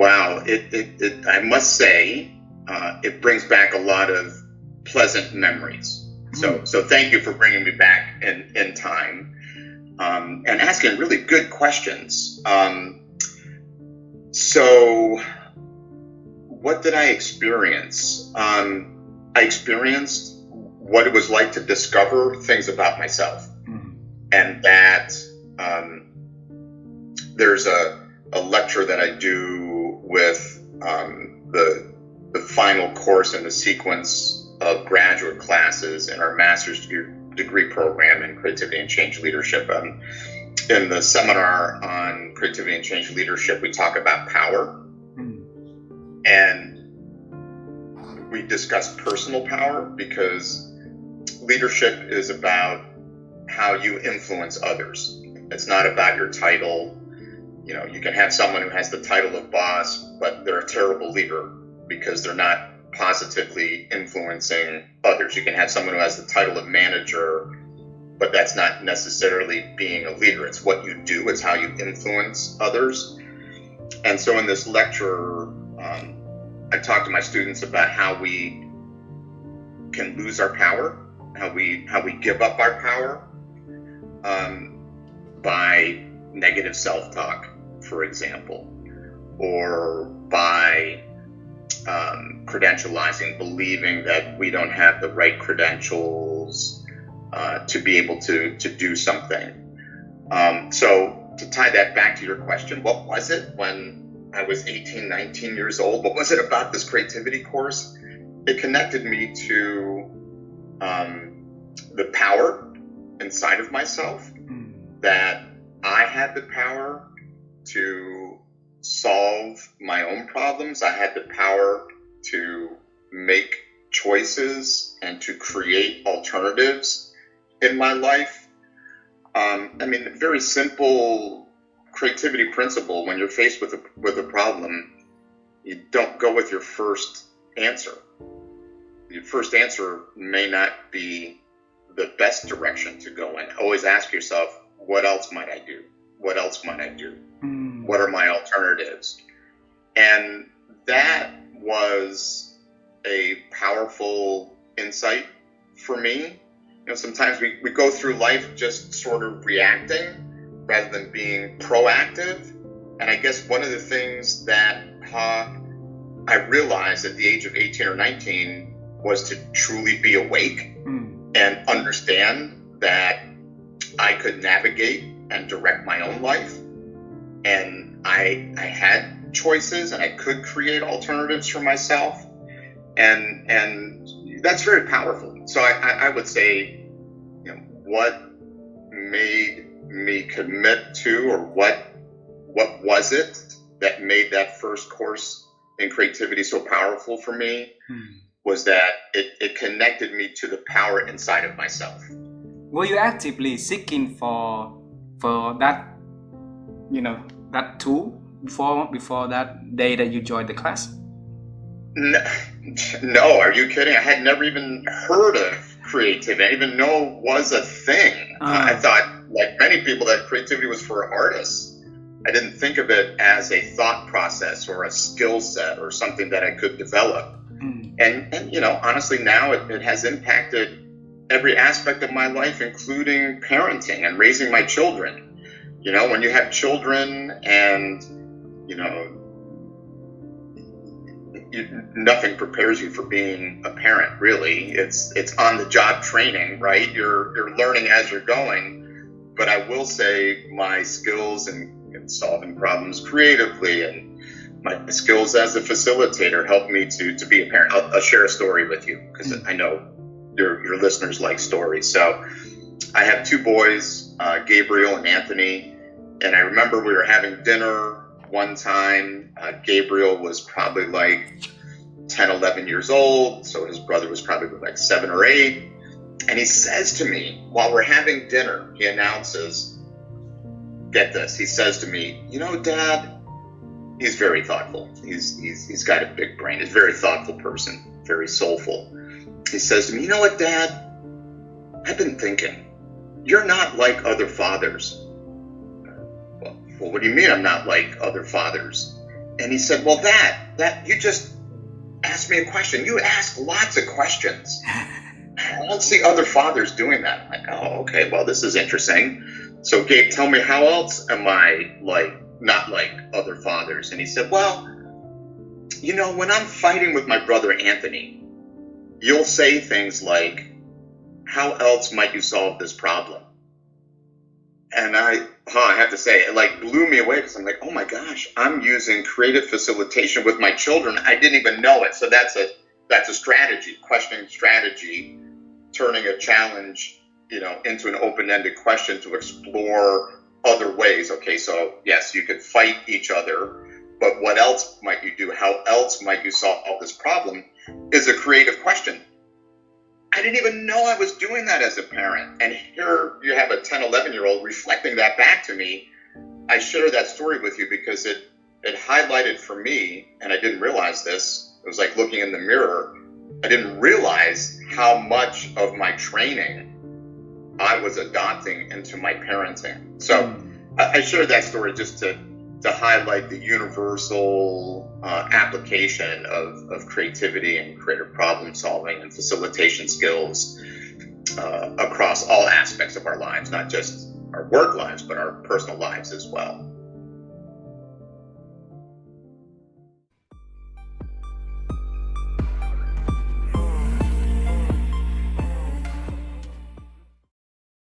Wow, I must say, it brings back a lot of pleasant memories. So thank you for bringing me back in time, and asking really good questions. So what did I experience? I experienced what it was like to discover things about myself, and that there's a lecture that I do with the final course in the sequence of graduate classes in our master's degree program in creativity and change leadership. In the seminar on creativity and change leadership, we talk about power, and we discuss personal power, because leadership is about how you influence others. It's not about your title. You know, you can have someone who has the title of boss, but they're a terrible leader because they're not positively influencing others. You can have someone who has the title of manager, but that's not necessarily being a leader. It's what you do. It's how you influence others. And so in this lecture, I talk to my students about how we can lose our power, how we give up our power by negative self-talk, for example, or by credentializing, believing that we don't have the right credentials to be able to do something. So to tie that back to your question, what was it when I was 18, 19 years old? What was it about this creativity course? It connected me to the power inside of myself, that I had the power to solve my own problems. I had the power to make choices and to create alternatives in my life. I mean, a very simple creativity principle: when you're faced with a problem, you don't go with your first answer. Your first answer may not be the best direction to go in. Always ask yourself, what else might I do? What else might I do? What are my alternatives? And that was a powerful insight for me. You know, sometimes we go through life just sort of reacting rather than being proactive. And I guess one of the things that I realized at the age of 18 or 19 was to truly be awake and understand that I could navigate and direct my own life. And I had choices, and I could create alternatives for myself. And that's very powerful. So I would say, you know, what made me commit to, or what was it that made that first course in creativity so powerful for me, was that it connected me to the power inside of myself. Were you actively seeking for that, that tool before that day that you joined the class? No, are you kidding? I had never even heard of creativity. I didn't even know it was a thing. I thought, like many people, that creativity was for artists. I didn't think of it as a thought process or a skill set or something that I could develop. And honestly, now it has impacted every aspect of my life, including parenting and raising my children. You know, when you have children and, nothing prepares you for being a parent, really. It's on the job training, right? You're learning as you're going. But I will say my skills in solving problems creatively and my skills as a facilitator helped me to be a parent. I'll share a story with you, because I know your listeners like stories. So I have two boys, Gabriel and Anthony, and I remember we were having dinner one time. Gabriel was probably like 10, 11 years old, so his brother was probably like 7 or 8. And he says to me, while we're having dinner, he announces, get this, he says to me, Dad, he's very thoughtful. He's got a big brain. He's a very thoughtful person, very soulful. He says to me, you know what, Dad? I've been thinking, you're not like other fathers. Well, what do you mean I'm not like other fathers? And he said, well, that you just asked me a question. You ask lots of questions. I don't see other fathers doing that. I'm like, oh, okay, well, this is interesting. So Gabe, tell me, how else am I not like other fathers? And he said, well, when I'm fighting with my brother Anthony, you'll say things like, how else might you solve this problem? And I have to say, it blew me away, because I'm like, oh my gosh, I'm using creative facilitation with my children. I didn't even know it. So that's a strategy, questioning strategy, turning a challenge, into an open-ended question to explore other ways. Okay, so yes, you could fight each other, but what else might you do? How else might you solve this problem is a creative question. I didn't even know I was doing that as a parent. And here you have a 10, 11-year-old reflecting that back to me. I share that story with you because it highlighted for me, and I didn't realize this, it was like looking in the mirror. I didn't realize how much of my training I was adopting into my parenting. So I share that story just to highlight the universal application of creativity and creative problem solving and facilitation skills across all aspects of our lives, not just our work lives, but our personal lives as well.